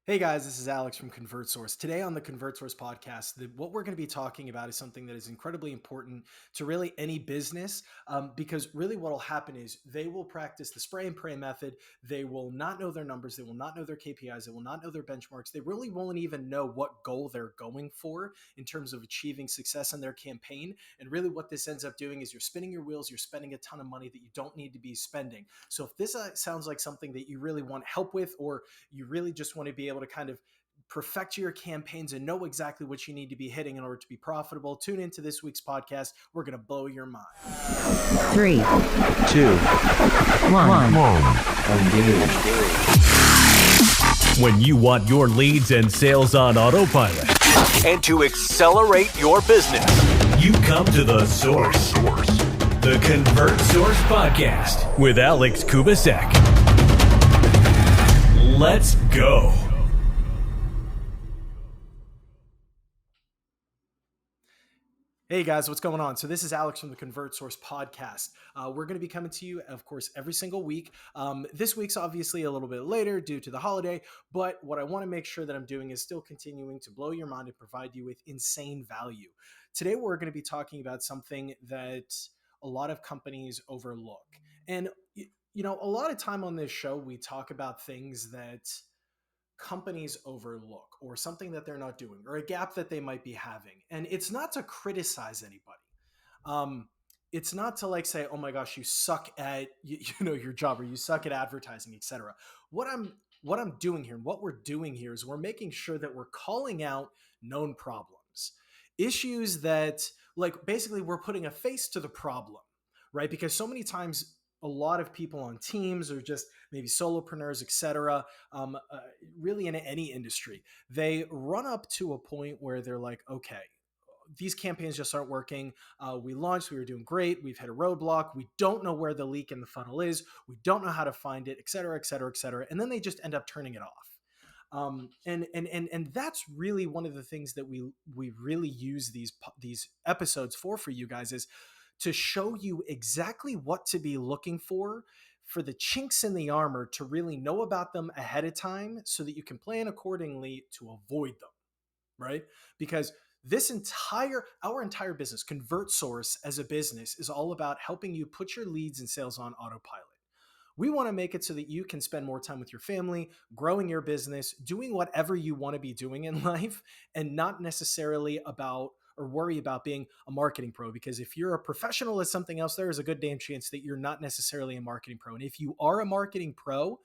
Hey guys, this is Alex from ConvertSource. Today on the ConvertSource podcast, what we're going to be talking about is something that is incredibly important to really any business because really what will happen is they will practice the spray and pray method. They will not know their numbers. They will not know their KPIs. They will not know their benchmarks. They really won't even know what goal they're going for in terms of achieving success in their campaign. And really what this ends up doing is you're spinning your wheels. You're spending a ton of money that you don't need to be spending. So if this sounds like something that you really want help with, or you really just want to be able to kind of perfect your campaigns and know exactly what you need to be hitting in order to be profitable, tune into this week's podcast. We're going to blow your mind. 3, 2, 1. When you want your leads and sales on autopilot and to accelerate your business, you come to the source. The ConvertSource podcast with Alex Kubasek. Let's go. Hey guys, what's going on? So this is Alex from the ConvertSource podcast. We're going to be coming to you, of course, every single week. This week's obviously a little bit later due to the holiday, but what I want to make sure that I'm doing is still continuing to blow your mind and provide you with insane value. Today, we're going to be talking about something that a lot of companies overlook. And, you know, a lot of time on this show, we talk about things that companies overlook or something that they're not doing or a gap that they might be having. And it's not to criticize anybody. It's not to like say, oh my gosh, you suck at your job, or you suck at advertising, etc. What I'm doing here and what we're doing here is we're making sure that we're calling out known problems, issues that, like, basically we're putting a face to the problem, right? Because so many times a lot of people on teams or just maybe solopreneurs, etc., really in any industry, they run up to a point where they're like, okay, these campaigns just aren't working. We launched, we were doing great. We've hit a roadblock. We don't know where the leak in the funnel is. We don't know how to find it, et cetera, et cetera, et cetera. And then they just end up turning it off. And that's really one of the things that we really use these episodes for you guys, is to show you exactly what to be looking for the chinks in the armor, to really know about them ahead of time so that you can plan accordingly to avoid them, right? Because our entire business, ConvertSource as a business, is all about helping you put your leads and sales on autopilot. We want to make it so that you can spend more time with your family, growing your business, doing whatever you want to be doing in life, and not necessarily about or worry about being a marketing pro. Because if you're a professional at something else, there is a good damn chance that you're not necessarily a marketing pro. And if you are a marketing pro,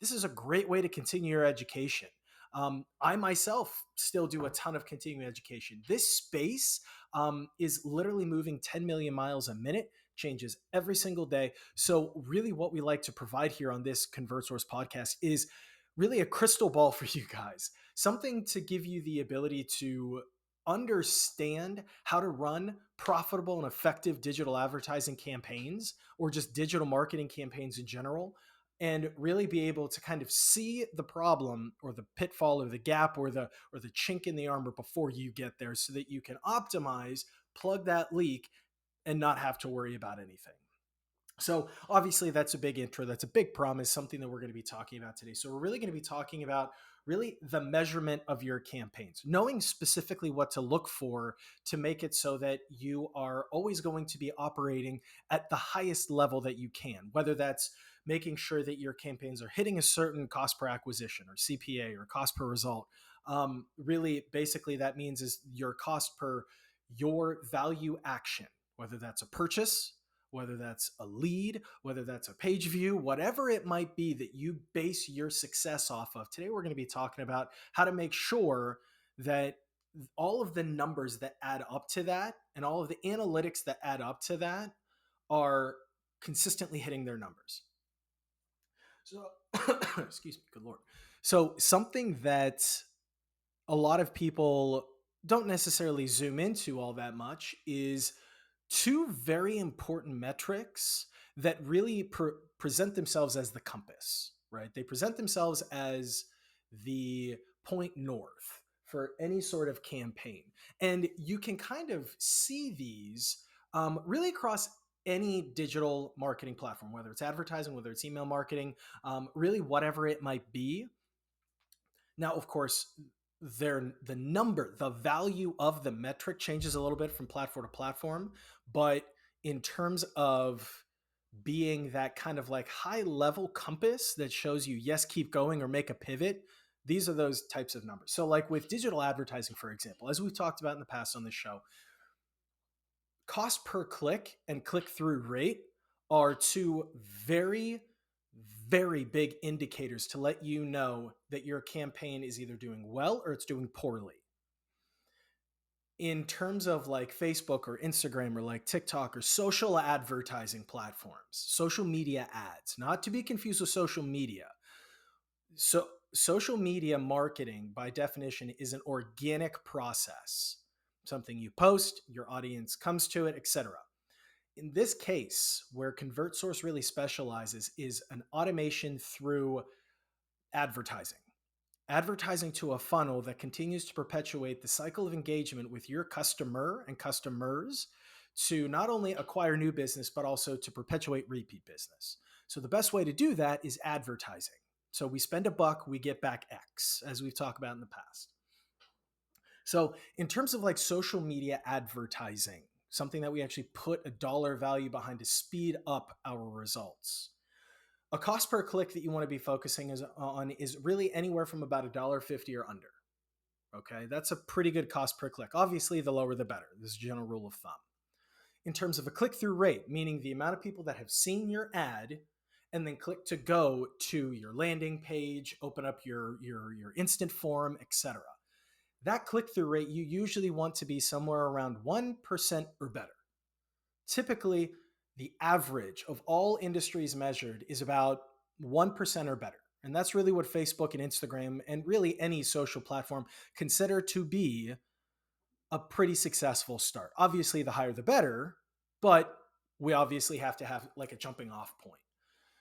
this is a great way to continue your education. I myself still do a ton of continuing education. This space is literally moving 10 million miles a minute, changes every single day. So really what we like to provide here on this ConvertSource podcast is really a crystal ball for you guys, something to give you the ability to understand how to run profitable and effective digital advertising campaigns, or just digital marketing campaigns in general, and really be able to kind of see the problem or the pitfall or the gap or the chink in the armor before you get there, so that you can optimize, plug that leak, and not have to worry about anything. So obviously that's a big intro. That's a big promise, something that we're going to be talking about today. So we're really going to be talking about really the measurement of your campaigns, knowing specifically what to look for to make it so that you are always going to be operating at the highest level that you can, whether that's making sure that your campaigns are hitting a certain cost per acquisition or CPA or cost per result. Really, basically that means is your cost per your value action, whether that's a purchase, whether that's a lead, whether that's a page view, whatever it might be that you base your success off of. Today, we're going to be talking about how to make sure that all of the numbers that add up to that and all of the analytics that add up to that are consistently hitting their numbers. So, excuse me, good Lord. So something that a lot of people don't necessarily zoom into all that much is two very important metrics that really present themselves as the compass, right? They present themselves as the point north for any sort of campaign. And you can kind of see these really across any digital marketing platform, whether it's advertising, whether it's email marketing, really whatever it might be. Now, of course, the value of the metric changes a little bit from platform to platform, but in terms of being that kind of like high level compass that shows you, yes, keep going or make a pivot, these are those types of numbers. So, like with digital advertising, for example, as we've talked about in the past on this show, cost per click and click through rate are two very, very big indicators to let you know that your campaign is either doing well or it's doing poorly. In terms of like Facebook or Instagram or like TikTok or social advertising platforms, social media ads, not to be confused with social media. So, social media marketing, by definition, is an organic process. Something you post, your audience comes to it, etc. In this case, where ConvertSource really specializes is an automation through advertising. Advertising to a funnel that continues to perpetuate the cycle of engagement with your customer and customers to not only acquire new business, but also to perpetuate repeat business. So the best way to do that is advertising. So we spend $1, we get back X, as we've talked about in the past. So in terms of like social media advertising, something that we actually put a dollar value behind to speed up our results. A cost per click that you want to be focusing on is really anywhere from about $1.50 or under. Okay, that's a pretty good cost per click. Obviously, the lower the better. This is a general rule of thumb. In terms of a click-through rate, meaning the amount of people that have seen your ad and then click to go to your landing page, open up your instant form, etc. That click-through rate you usually want to be somewhere around 1% or better. Typically, the average of all industries measured is about 1% or better. And that's really what Facebook and Instagram and really any social platform consider to be a pretty successful start. Obviously, the higher the better, but we obviously have to have like a jumping off point.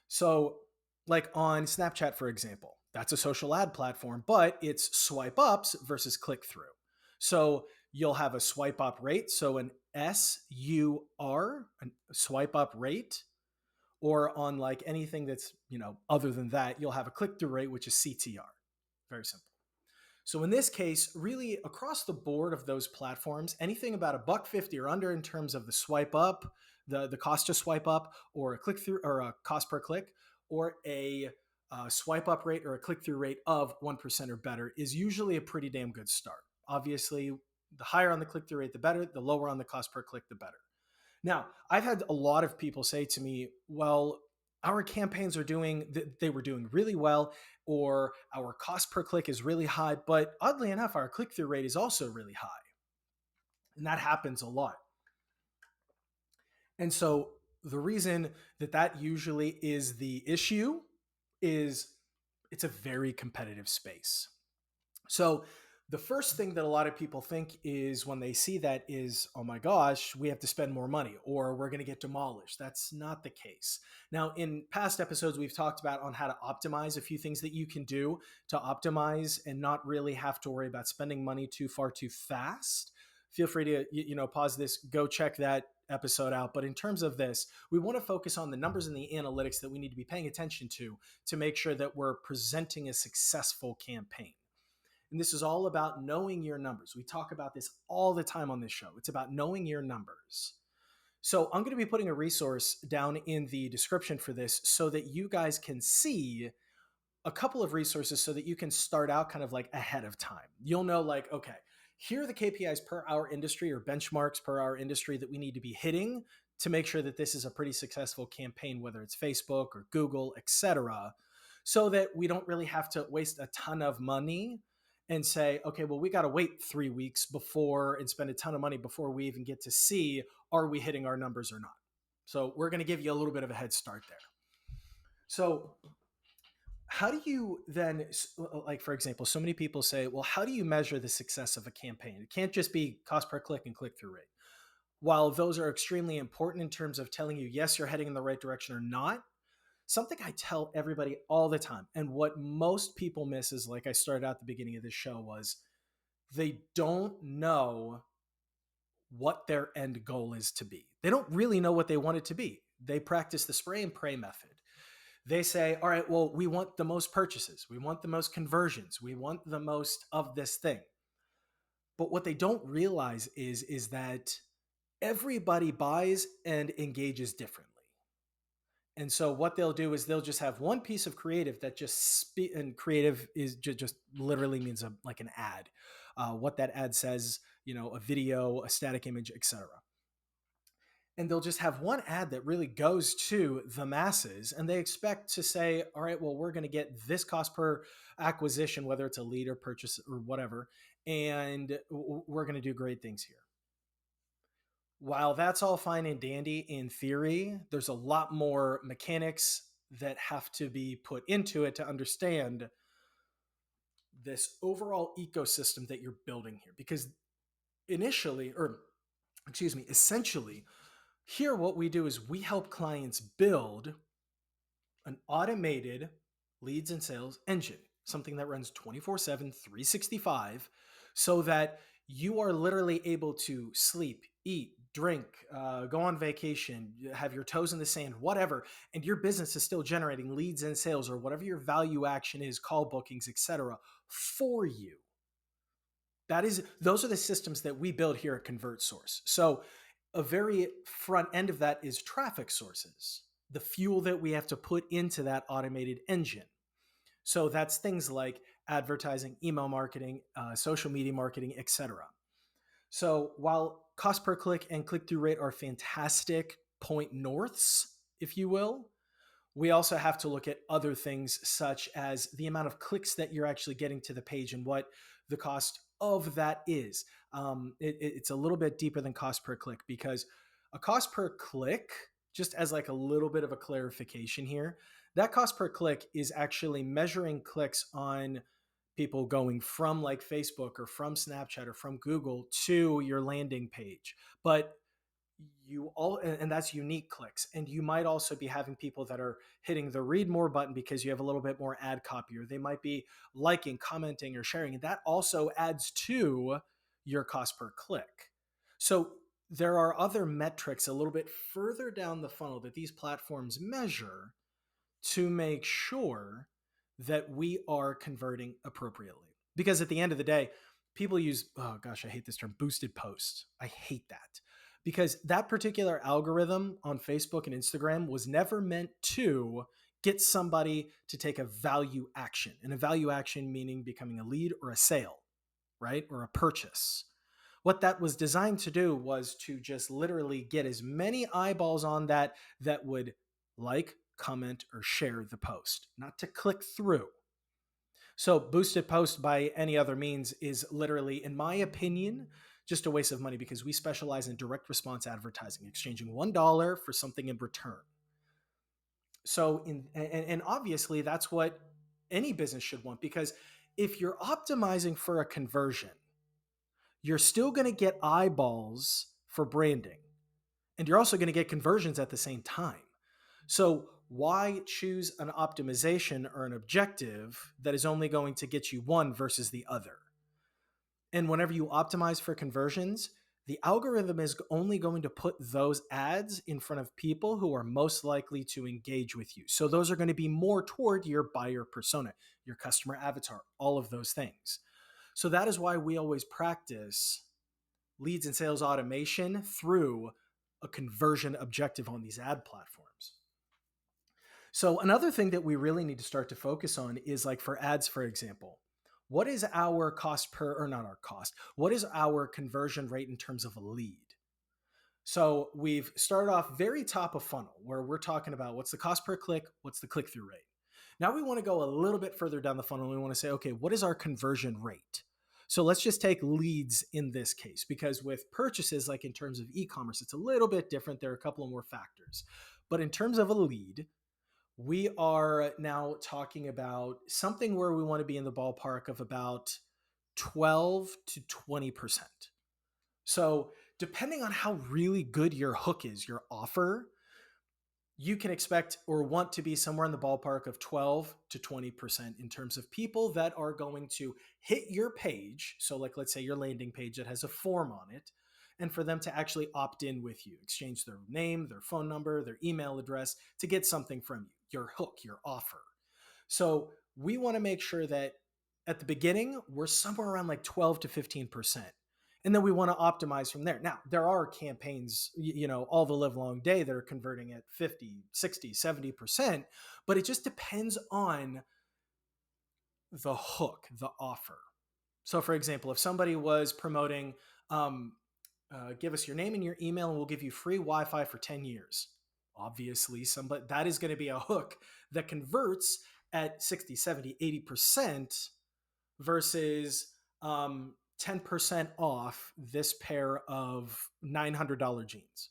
So, like on Snapchat, for example, that's a social ad platform, but it's swipe ups versus click through. So, you'll have a swipe up rate, so an SUR, a swipe up rate, or on like anything that's, other than that, you'll have a click through rate, which is CTR. Very simple. So in this case, really across the board of those platforms, anything about $1.50 or under in terms of the swipe up, the cost to swipe up, or a click through or a cost per click, or a swipe up rate or a click through rate of 1% or better is usually a pretty damn good start. Obviously, the higher on the click through rate, the better. The lower on the cost per click, the better. Now, I've had a lot of people say to me, well, our campaigns they were doing really well, or our cost per click is really high, but oddly enough, our click through rate is also really high. And that happens a lot. And so the reason that usually is the issue is it's a very competitive space. So the first thing that a lot of people think is when they see that is, oh my gosh, we have to spend more money or we're going to get demolished. That's not the case. Now, in past episodes, we've talked about on how to optimize a few things that you can do to optimize and not really have to worry about spending money too far too fast. Feel free to, pause this, go check that episode out. But in terms of this, we want to focus on the numbers and the analytics that we need to be paying attention to make sure that we're presenting a successful campaign. And this is all about knowing your numbers. We talk about this all the time on this show. It's about knowing your numbers. So I'm going to be putting a resource down in the description for this so that you guys can see a couple of resources so that you can start out kind of like ahead of time. You'll know like, okay, here are the KPIs per our industry or benchmarks per our industry that we need to be hitting to make sure that this is a pretty successful campaign, whether it's Facebook or Google, etc., so that we don't really have to waste a ton of money and say, okay, well, we got to wait 3 weeks before and spend a ton of money before we even get to see, are we hitting our numbers or not? So we're going to give you a little bit of a head start there. So how do you then, like, for example, so many people say, well, how do you measure the success of a campaign? It can't just be cost per click and click-through rate. While those are extremely important in terms of telling you, yes, you're heading in the right direction or not, something I tell everybody all the time, and what most people miss is, like I started out at the beginning of this show, was they don't know what their end goal is to be. They don't really know what they want it to be. They practice the spray and pray method. They say, all right, well, we want the most purchases, we want the most conversions, we want the most of this thing. But what they don't realize is that everybody buys and engages differently. And so what they'll do is they'll just have one piece of creative that and creative is just literally means like an ad. What that ad says, a video, a static image, etc. And they'll just have one ad that really goes to the masses, and they expect to say, all right, well, we're going to get this cost per acquisition, whether it's a lead or purchase or whatever, and we're going to do great things here. While that's all fine and dandy in theory, there's a lot more mechanics that have to be put into it to understand this overall ecosystem that you're building here. Because essentially, here what we do is we help clients build an automated leads and sales engine, something that runs 24/7, 365, so that you are literally able to sleep, eat, drink, go on vacation, have your toes in the sand, whatever, and your business is still generating leads and sales or whatever your value action is, call bookings, etc., for you. Those are the systems that we build here at ConvertSource. So a very front end of that is traffic sources, the fuel that we have to put into that automated engine. So that's things like advertising, email marketing, social media marketing, etc. So while cost per click and click-through rate are fantastic point norths, if you will, we also have to look at other things such as the amount of clicks that you're actually getting to the page and what the cost of that is. It's a little bit deeper than cost per click, because a cost per click, just as like a little bit of a clarification here, that cost per click is actually measuring clicks on people going from like Facebook or from Snapchat or from Google to your landing page. But and that's unique clicks. And you might also be having people that are hitting the read more button because you have a little bit more ad copy, or they might be liking, commenting, or sharing. And that also adds to your cost per click. So there are other metrics a little bit further down the funnel that these platforms measure to make sure that we are converting appropriately. Because at the end of the day, people use, oh gosh, I hate this term, boosted posts. I hate that, because that particular algorithm on Facebook and Instagram was never meant to get somebody to take a value action. And a value action meaning becoming a lead or a sale, right? Or a purchase. What that was designed to do was to just literally get as many eyeballs on that would like, comment, or share the post, not to click through. So boosted post by any other means is literally, in my opinion, just a waste of money, because we specialize in direct response advertising, exchanging $1 for something in return. So and obviously that's what any business should want, because if you're optimizing for a conversion, you're still going to get eyeballs for branding, and you're also going to get conversions at the same time. So why choose an optimization or an objective that is only going to get you one versus the other? And whenever you optimize for conversions, the algorithm is only going to put those ads in front of people who are most likely to engage with you. So those are going to be more toward your buyer persona, your customer avatar, all of those things. So that is why we always practice leads and sales automation through a conversion objective on these ad platforms. So another thing that we really need to start to focus on is, like, for ads, for example, what is our cost per, or not our cost, what is our conversion rate in terms of a lead? So we've started off very top of funnel, where we're talking about what's the cost per click, what's the click-through rate. Now we want to go a little bit further down the funnel. We want to say, okay, what is our conversion rate? So let's just take leads in this case, because with purchases, like in terms of e-commerce, it's a little bit different. There are a couple of more factors. But in terms of a lead, we are now talking about something where we want to be in the ballpark of about 12 to 20%. So depending on how really good your hook is, your offer, you can expect or want to be somewhere in the ballpark of 12 to 20% in terms of people that are going to hit your page. So like, let's say your landing page that has a form on it, and for them to actually opt in with you, exchange their name, their phone number, their email address to get something from you, your hook, your offer. So we want to make sure that at the beginning, we're somewhere around like 12 to 15%. And then we want to optimize from there. Now, there are campaigns, all the live long day that are converting at 50, 60, 70%, but it just depends on the hook, the offer. So, for example, if somebody was promoting, give us your name and your email, and we'll give you free Wi-Fi for 10 years. Obviously, somebody that is going to be a hook that converts at 60, 70, 80% versus 10% off this pair of $900 jeans.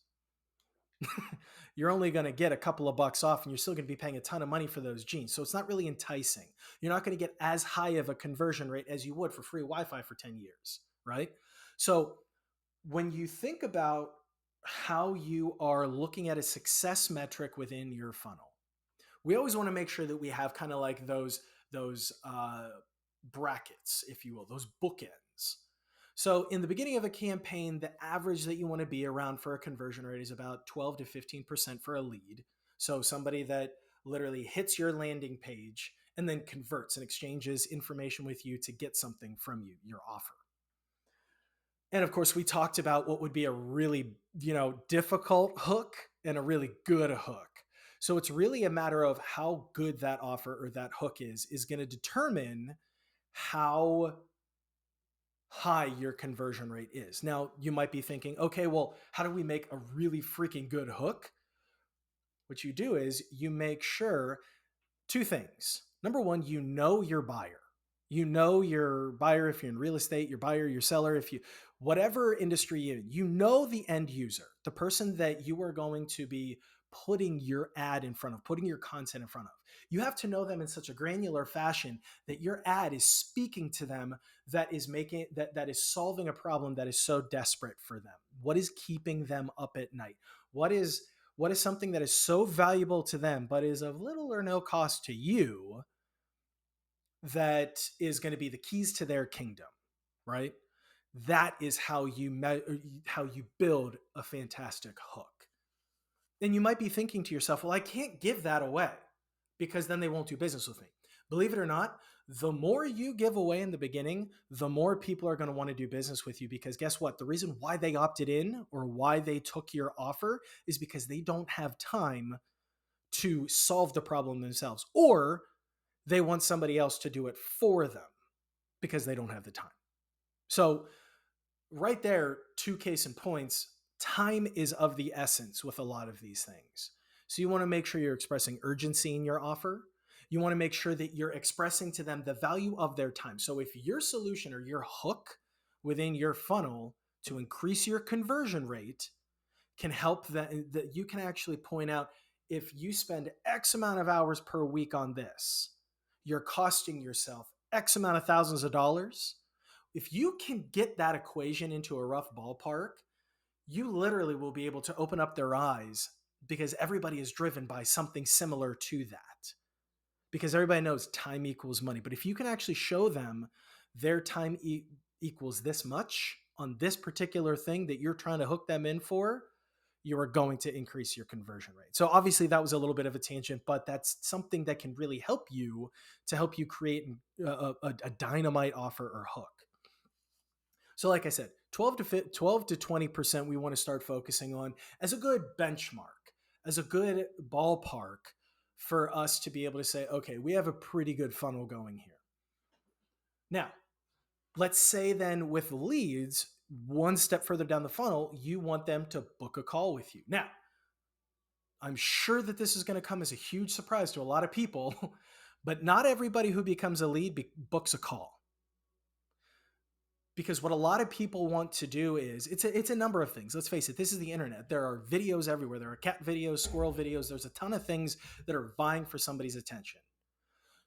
You're only going to get a couple of bucks off, and you're still going to be paying a ton of money for those jeans. So it's not really enticing. You're not going to get as high of a conversion rate as you would for free Wi-Fi for 10 years, right? So when you think about how you are looking at a success metric within your funnel, we always want to make sure that we have kind of like those brackets, if you will, those bookends. So in the beginning of a campaign, the average that you want to be around for a conversion rate is about 12 to 15% for a lead. So somebody that literally hits your landing page and then converts and exchanges information with you to get something from you, your offer. And of course, we talked about what would be a really, difficult hook and a really good hook. So it's really a matter of how good that offer or that hook is going to determine how high your conversion rate is. Now, you might be thinking, okay, well, how do we make a really freaking good hook? What you do is you make sure two things. Number one, you know your buyer. You know your buyer if you're in real estate, your buyer, your seller, if you, whatever industry you know the end user, the person that you are going to be putting your ad in front of, putting your content in front of. You have to know them in such a granular fashion that your ad is speaking to them, that is making that is solving a problem that is so desperate for them. What is keeping them up at night? What is something that is so valuable to them but is of little or no cost to you, that is going to be the keys to their kingdom, right? That is how you build a fantastic hook. And you might be thinking to yourself, well, I can't give that away because then they won't do business with me. Believe it or not, the more you give away in the beginning, the more people are going to want to do business with you, because guess what? The reason why they opted in or why they took your offer is because they don't have time to solve the problem themselves, or they want somebody else to do it for them because they don't have the time. So right there, two case in points, time is of the essence with a lot of these things. So you want to make sure you're expressing urgency in your offer. You want to make sure that you're expressing to them the value of their time. So if your solution or your hook within your funnel to increase your conversion rate can help that you can actually point out, if you spend X amount of hours per week on this, you're costing yourself X amount of thousands of dollars. If you can get that equation into a rough ballpark, you literally will be able to open up their eyes, because everybody is driven by something similar to that. Because everybody knows time equals money. But if you can actually show them their time equals this much on this particular thing that you're trying to hook them in for, you are going to increase your conversion rate. So obviously that was a little bit of a tangent, but that's something that can really help you create a dynamite offer or hook. So like I said, 12 to 20% we want to start focusing on as a good benchmark, as a good ballpark for us to be able to say, okay, we have a pretty good funnel going here. Now, let's say then with leads, one step further down the funnel, you want them to book a call with you. Now, I'm sure that this is going to come as a huge surprise to a lot of people, but not everybody who becomes a lead books a call. Because what a lot of people want to do is, it's a number of things. Let's face it, this is the internet. There are videos everywhere. There are cat videos, squirrel videos. There's a ton of things that are vying for somebody's attention.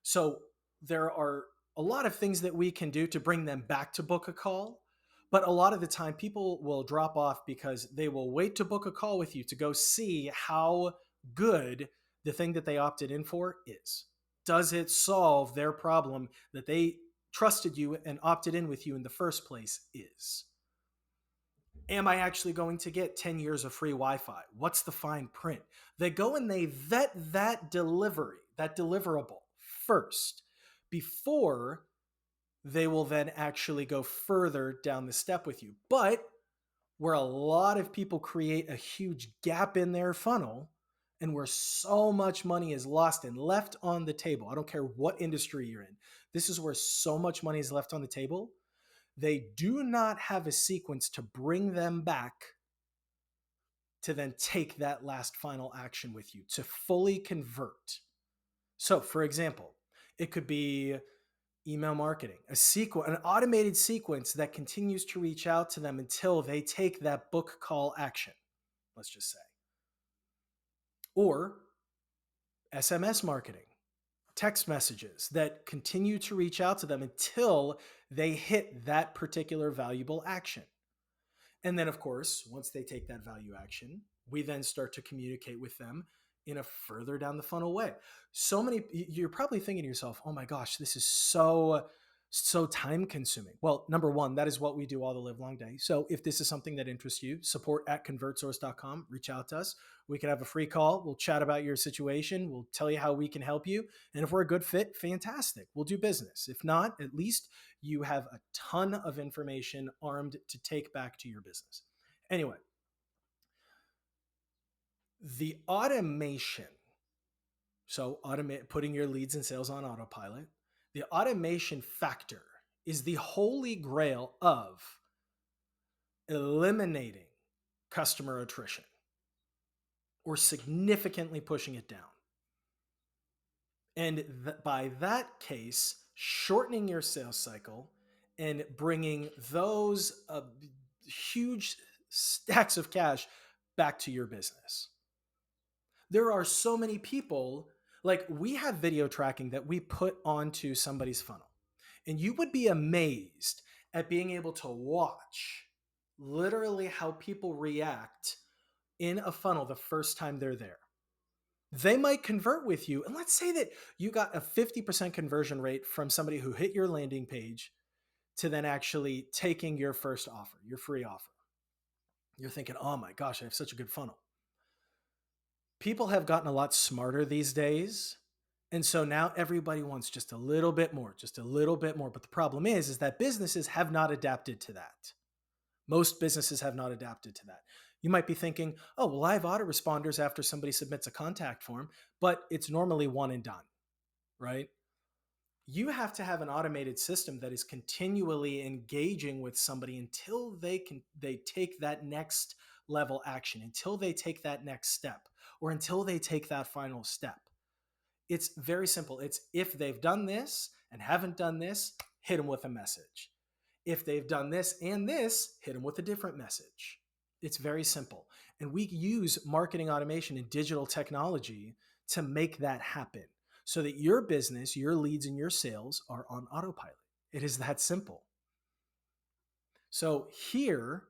So there are a lot of things that we can do to bring them back to book a call. But a lot of the time people will drop off because they will wait to book a call with you to go see how good the thing that they opted in for is. Does it solve their problem that they trusted you and opted in with you in the first place is? Am I actually going to get 10 years of free Wi-Fi? What's the fine print? They go and they vet that deliverable first before they will then actually go further down the step with you. But where a lot of people create a huge gap in their funnel and where so much money is lost and left on the table, I don't care what industry you're in, this is where so much money is left on the table. They do not have a sequence to bring them back to then take that last final action with you to fully convert. So, for example, it could be email marketing, an automated sequence that continues to reach out to them until they take that book call action, let's just say. Or SMS marketing, text messages that continue to reach out to them until they hit that particular valuable action. And then, of course, once they take that value action, we then start to communicate with them in a further down the funnel way. So many, you're probably thinking to yourself, oh my gosh, this is so time consuming. Well, number one, that is what we do all the live long day. So if this is something that interests you, support at convertsource.com, reach out to us. We can have a free call. We'll chat about your situation. We'll tell you how we can help you. And if we're a good fit, fantastic. We'll do business. If not, at least you have a ton of information armed to take back to your business. Anyway, the automation, so putting your leads and sales on autopilot, the automation factor is the holy grail of eliminating customer attrition or significantly pushing it down. And by that case, shortening your sales cycle and bringing those huge stacks of cash back to your business. There are so many people, like we have video tracking that we put onto somebody's funnel. And you would be amazed at being able to watch literally how people react in a funnel the first time they're there. They might convert with you. And let's say that you got a 50% conversion rate from somebody who hit your landing page to then actually taking your first offer, your free offer. You're thinking, oh my gosh, I have such a good funnel. People have gotten a lot smarter these days. And so now everybody wants just a little bit more, just a little bit more. But the problem is that businesses have not adapted to that. Most businesses have not adapted to that. You might be thinking, oh, well, I have autoresponders after somebody submits a contact form, but it's normally one and done, right? You have to have an automated system that is continually engaging with somebody until they take that next level action, until they take that next step, or until they take that final step. It's very simple. It's if they've done this and haven't done this, hit them with a message. If they've done this and this, hit them with a different message. It's very simple. And we use marketing automation and digital technology to make that happen so that your business, your leads, and your sales are on autopilot. It is that simple. So here,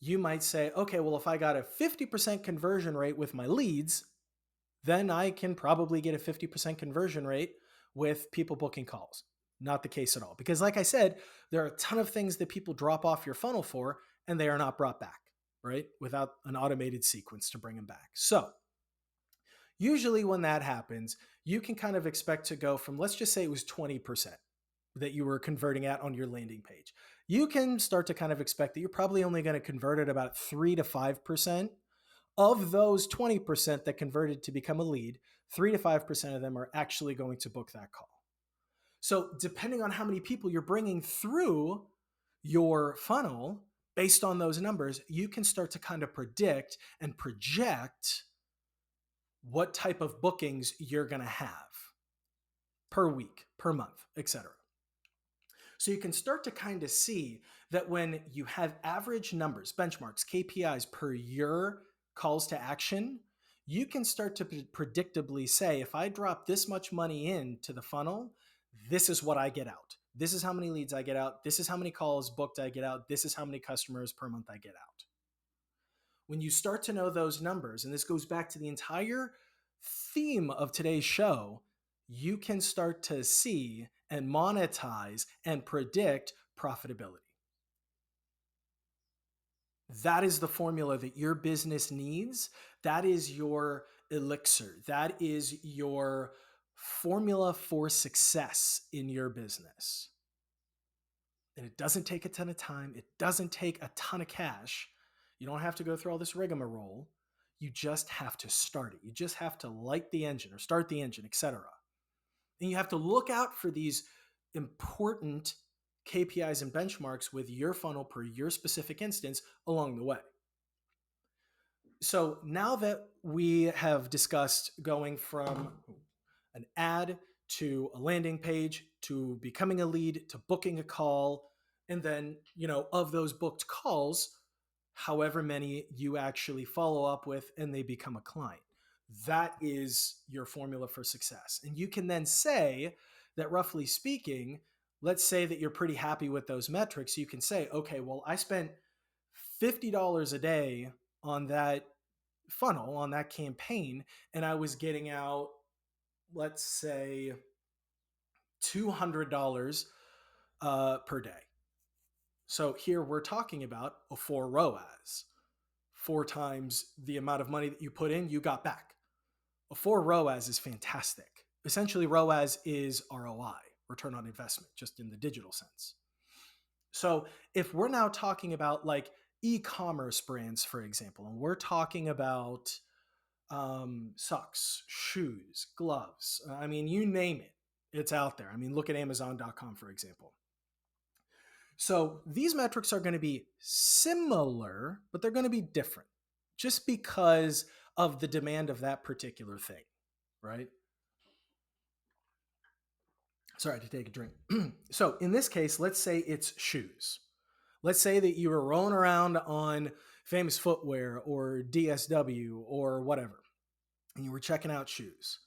you might say, okay, well, if I got a 50% conversion rate with my leads, then I can probably get a 50% conversion rate with people booking calls. Not the case at all. Because like I said, there are a ton of things that people drop off your funnel for, and they are not brought back, right? Without an automated sequence to bring them back. So usually when that happens, you can kind of expect to go from, let's just say it was 20% that you were converting at on your landing page. You can start to kind of expect that you're probably only going to convert at about 3 to 5%. Of those 20% that converted to become a lead, 3 to 5% of them are actually going to book that call. So depending on how many people you're bringing through your funnel, based on those numbers, you can start to kind of predict and project what type of bookings you're going to have per week, per month, etc. So you can start to kind of see that when you have average numbers, benchmarks, KPIs per your calls to action, you can start to predictably say, if I drop this much money into the funnel, this is what I get out. This is how many leads I get out. This is how many calls booked I get out. This is how many customers per month I get out. When you start to know those numbers, and this goes back to the entire theme of today's show, you can start to see and monetize and predict profitability. That is the formula that your business needs. That is your elixir. That is your formula for success in your business. And it doesn't take a ton of time. It doesn't take a ton of cash. You don't have to go through all this rigmarole. You just have to start it. You just have to light the engine or start the engine, etc. And you have to look out for these important KPIs and benchmarks with your funnel per your specific instance along the way. So now that we have discussed going from an ad to a landing page to becoming a lead to booking a call, and then, of those booked calls, however many you actually follow up with and they become a client. That is your formula for success. And you can then say that, roughly speaking, let's say that you're pretty happy with those metrics. You can say, okay, well, I spent $50 a day on that funnel, on that campaign, and I was getting out, let's say, $200 per day. So here we're talking about a 4 ROAS. 4 times the amount of money that you put in, you got back. A 4 ROAS is fantastic. Essentially, ROAS is ROI, return on investment, just in the digital sense. So if we're now talking about like e-commerce brands, for example, and we're talking about socks, shoes, gloves, I mean, you name it, it's out there. I mean, look at Amazon.com, for example. So these metrics are going to be similar, but they're going to be different just because of the demand of that particular thing, right? Sorry to take a drink. So in this case, let's say it's shoes. Let's say that you were rolling around on Famous Footwear or DSW or whatever, and you were checking out shoes.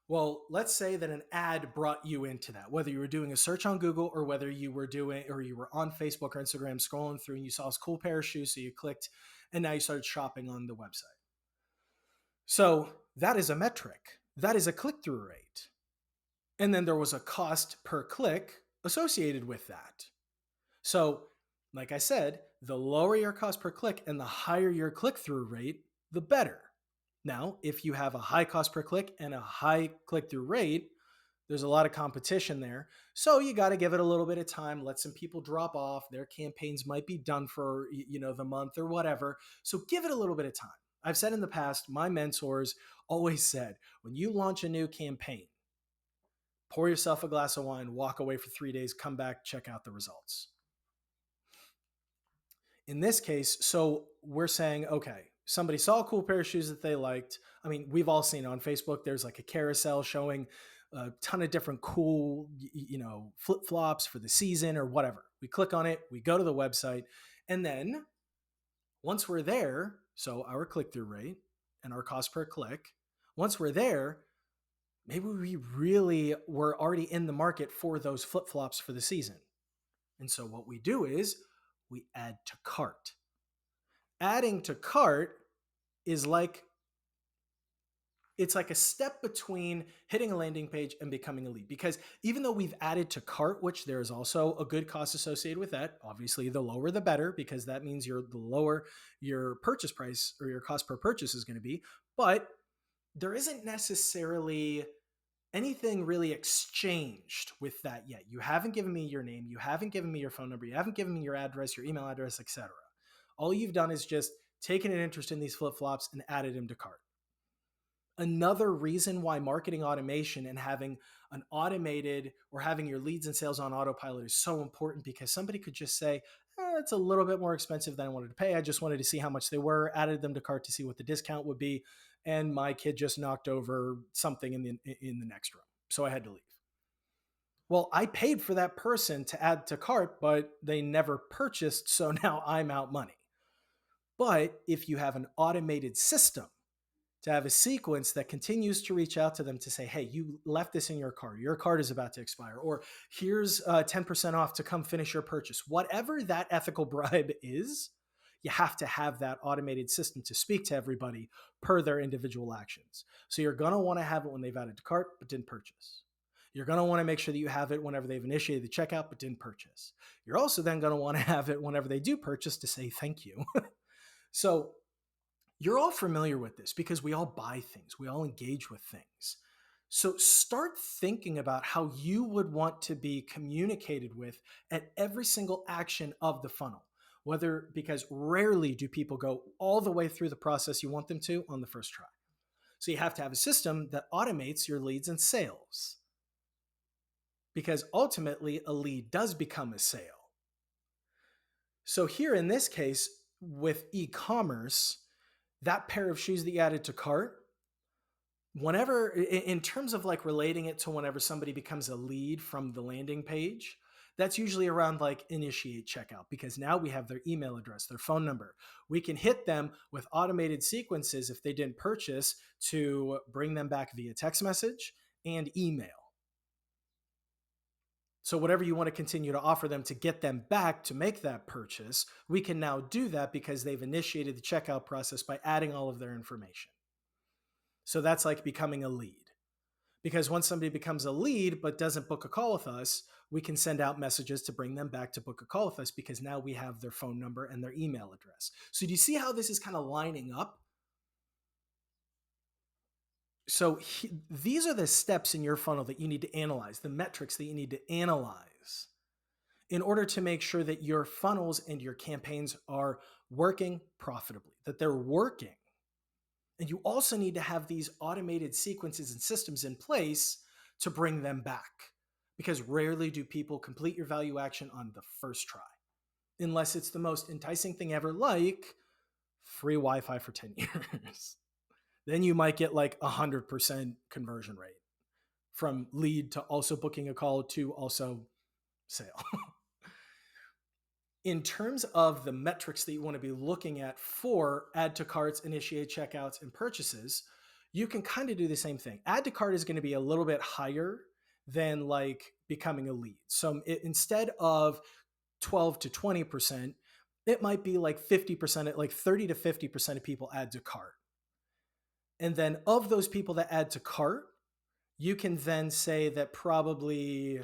Well, let's say that an ad brought you into that, whether you were doing a search on Google or whether you were on Facebook or Instagram scrolling through and you saw this cool pair of shoes, so you clicked and now you started shopping on the website. So that is a metric. That is a click-through rate. And then there was a cost per click associated with that. So, like I said, the lower your cost per click and the higher your click-through rate, the better. Now, if you have a high cost per click and a high click-through rate, there's a lot of competition there. So you got to give it a little bit of time, let some people drop off. Their campaigns might be done for, the month or whatever. So give it a little bit of time. I've said in the past, my mentors always said, when you launch a new campaign, pour yourself a glass of wine, walk away for 3 days, come back, check out the results. In this case, so we're saying, okay, somebody saw a cool pair of shoes that they liked. I mean, we've all seen it on Facebook. There's like a carousel showing a ton of different cool, flip-flops for the season or whatever. We click on it, we go to the website, and then once we're there, so our click-through rate and our cost per click, once we're there, maybe we really were already in the market for those flip-flops for the season. And so what we do is we add to cart. Adding to cart is it's like a step between hitting a landing page and becoming a lead. Because even though we've added to cart, which there is also a good cost associated with that, obviously the lower the better, because that means the lower your purchase price or your cost per purchase is going to be. But there isn't necessarily anything really exchanged with that yet. You haven't given me your name. You haven't given me your phone number. You haven't given me your address, your email address, etc. All you've done is just taken an interest in these flip-flops and added them to cart. Another reason why marketing automation and having an automated or having your leads and sales on autopilot is so important, because somebody could just say, it's a little bit more expensive than I wanted to pay. I just wanted to see how much they were, added them to cart to see what the discount would be. And my kid just knocked over something in the next room, so I had to leave. Well, I paid for that person to add to cart, but they never purchased, so now I'm out money. But if you have an automated system, to have a sequence that continues to reach out to them to say, hey, you left this in your cart is about to expire, or here's 10% off to come finish your purchase. Whatever that ethical bribe is, you have to have that automated system to speak to everybody per their individual actions. So you're going to want to have it when they've added to cart but didn't purchase. You're going to want to make sure that you have it whenever they've initiated the checkout but didn't purchase. You're also then going to want to have it whenever they do purchase to say thank you. So you're all familiar with this because we all buy things, we all engage with things. So start thinking about how you would want to be communicated with at every single action of the funnel. Whether, because rarely do people go all the way through the process you want them to on the first try. So you have to have a system that automates your leads and sales, because ultimately a lead does become a sale. So here in this case with e-commerce, that pair of shoes that you added to cart, whenever, in terms of like relating it to whenever somebody becomes a lead from the landing page, that's usually around like initiate checkout, because now we have their email address, their phone number. We can hit them with automated sequences if they didn't purchase to bring them back via text message and email. So whatever you want to continue to offer them to get them back to make that purchase, we can now do that because they've initiated the checkout process by adding all of their information. So that's like becoming a lead. Because once somebody becomes a lead but doesn't book a call with us, we can send out messages to bring them back to book a call with us because now we have their phone number and their email address. So do you see how this is kind of lining up? So these are the steps in your funnel that you need to analyze, the metrics that you need to analyze in order to make sure that your funnels and your campaigns are working profitably, that they're working. And you also need to have these automated sequences and systems in place to bring them back, because rarely do people complete your value action on the first try, unless it's the most enticing thing ever, like free Wi-Fi for 10 years. Then you might get like 100% conversion rate from lead to also booking a call to also sale. In terms of the metrics that you want to be looking at for add to carts, initiate checkouts, and purchases, you can kind of do the same thing. Add to cart is going to be a little bit higher than like becoming a lead. So instead of 12 to 20%, it might be like 50%, like 30 to 50% of people add to cart. And then of those people that add to cart, you can then say that probably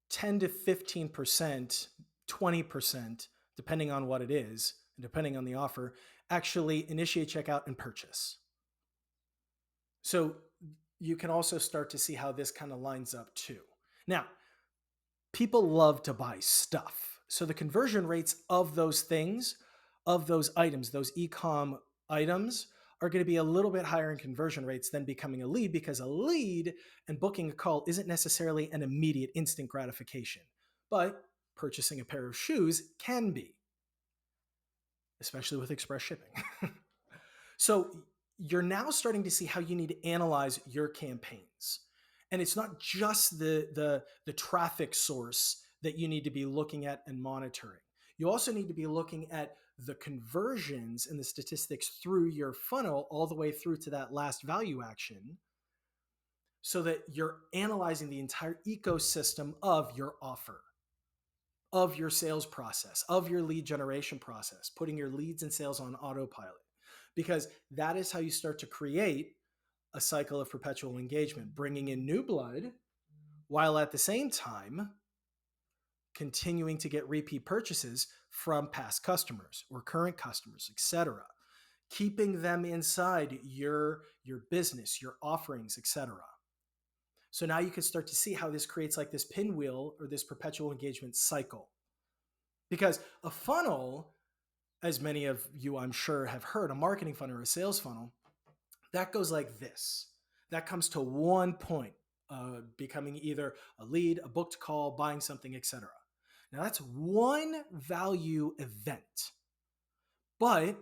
10 to 15%, 20%, depending on what it is, and depending on the offer, actually initiate checkout and purchase. So you can also start to see how this kind of lines up too. Now, people love to buy stuff. So the conversion rates of those things, of those items, those e-com items, are going to be a little bit higher in conversion rates than becoming a lead, because a lead and booking a call isn't necessarily an immediate instant gratification, but purchasing a pair of shoes can be, especially with express shipping. So you're now starting to see how you need to analyze your campaigns. And it's not just the traffic source that you need to be looking at and monitoring. You also need to be looking at the conversions and the statistics through your funnel all the way through to that last value action, so that you're analyzing the entire ecosystem of your offer, of your sales process, of your lead generation process, putting your leads and sales on autopilot, because that is how you start to create a cycle of perpetual engagement, bringing in new blood while at the same time continuing to get repeat purchases from past customers or current customers, etc. Keeping them inside your business, your offerings, etc. So now you can start to see how this creates like this pinwheel or this perpetual engagement cycle. Because a funnel, as many of you I'm sure have heard, a marketing funnel or a sales funnel, that goes like this. That comes to one point, becoming either a lead, a booked call, buying something, etc. Now that's one value event. But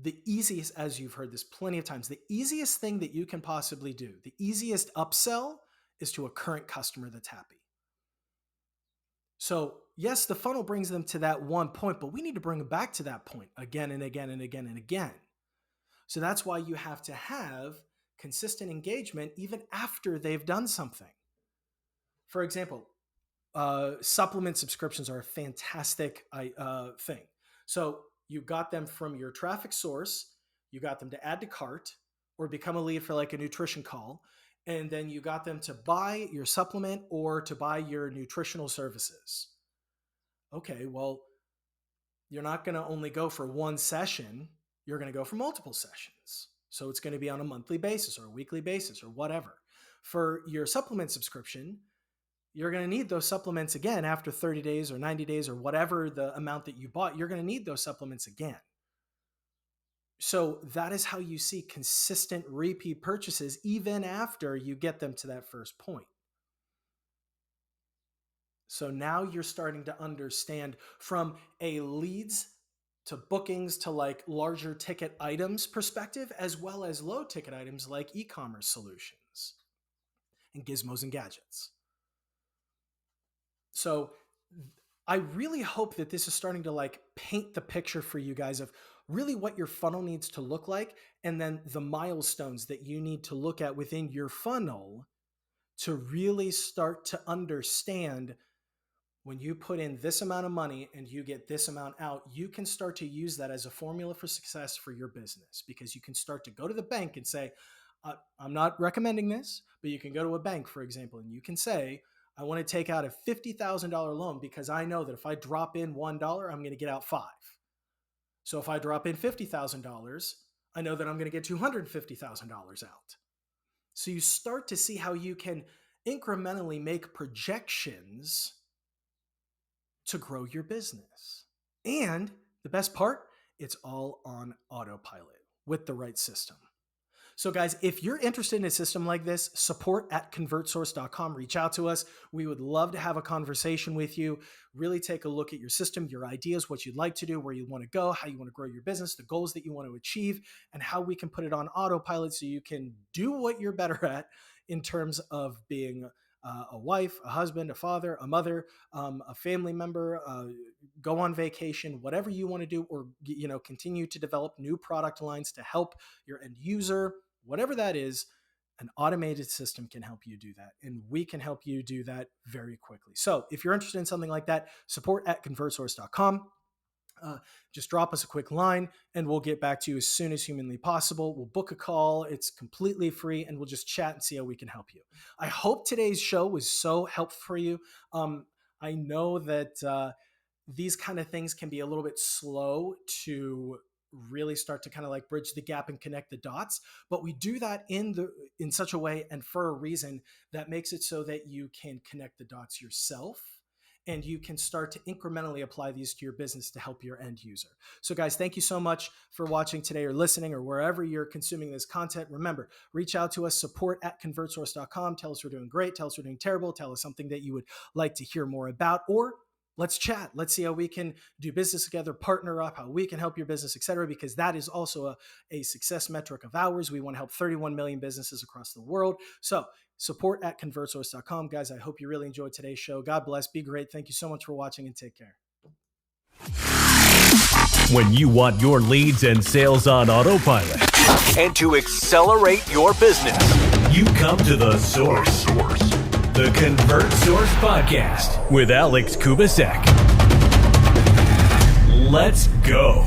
the easiest, as you've heard this plenty of times, the easiest thing that you can possibly do, the easiest upsell, is to a current customer that's happy. So yes, the funnel brings them to that one point, but we need to bring them back to that point again and again and again and again. So that's why you have to have consistent engagement even after they've done something. For example, supplement subscriptions are a fantastic thing. So you got them from your traffic source, you got them to add to cart or become a lead for like a nutrition call, and then you got them to buy your supplement or to buy your nutritional services. Okay, well, You're not going to only go for one session. You're going to go for multiple sessions. So it's going to be on a monthly basis or a weekly basis or whatever. For your supplement subscription, you're going to need those supplements again after 30 days or 90 days or whatever the amount that you bought. You're going to need those supplements again. So that is how you see consistent repeat purchases even after you get them to that first point. So now you're starting to understand from a leads to bookings to like larger ticket items perspective, as well as low ticket items like e-commerce solutions and gizmos and gadgets. So I really hope that this is starting to like paint the picture for you guys of really what your funnel needs to look like, and then the milestones that you need to look at within your funnel to really start to understand when you put in this amount of money and you get this amount out, you can start to use that as a formula for success for your business, because you can start to go to the bank and say, I'm not recommending this, but you can go to a bank, for example, and you can say, I want to take out a $50,000 loan because I know that if I drop in $1, I'm going to get out 5. So if I drop in $50,000, I know that I'm going to get $250,000 out. So you start to see how you can incrementally make projections to grow your business. And the best part, it's all on autopilot with the right system. So guys, if you're interested in a system like this, support@convertsource.com. Reach out to us. We would love to have a conversation with you. Really take a look at your system, your ideas, what you'd like to do, where you want to go, how you want to grow your business, the goals that you want to achieve, and how we can put it on autopilot so you can do what you're better at in terms of being a wife, a husband, a father, a mother, a family member, go on vacation, whatever you want to do, or continue to develop new product lines to help your end user, whatever that is. An automated system can help you do that, and we can help you do that very quickly. So if you're interested in something like that, support@convertsource.com. Just drop us a quick line and we'll get back to you as soon as humanly possible. We'll book a call. It's completely free, and we'll just chat and see how we can help you. I hope today's show was so helpful for you. I know that these kind of things can be a little bit slow to really start to kind of like bridge the gap and connect the dots, but we do that in such a way and for a reason that makes it so that you can connect the dots yourself, and you can start to incrementally apply these to your business to help your end user. So guys, thank you so much for watching today or listening or wherever you're consuming this content. Remember, reach out to us, support@convertsource.com. Tell us we're doing great. Tell us we're doing terrible. Tell us something that you would like to hear more about, or let's chat. Let's see how we can do business together, partner up, how we can help your business, etc. Because that is also a success metric of ours. We want to help 31 million businesses across the world. So support@convertsource.com. Guys, I hope you really enjoyed today's show. God bless. Be great. Thank you so much for watching, and take care. When you want your leads and sales on autopilot and to accelerate your business, you come to the source. The Convert Source Podcast with Alex Kubasek. Let's go.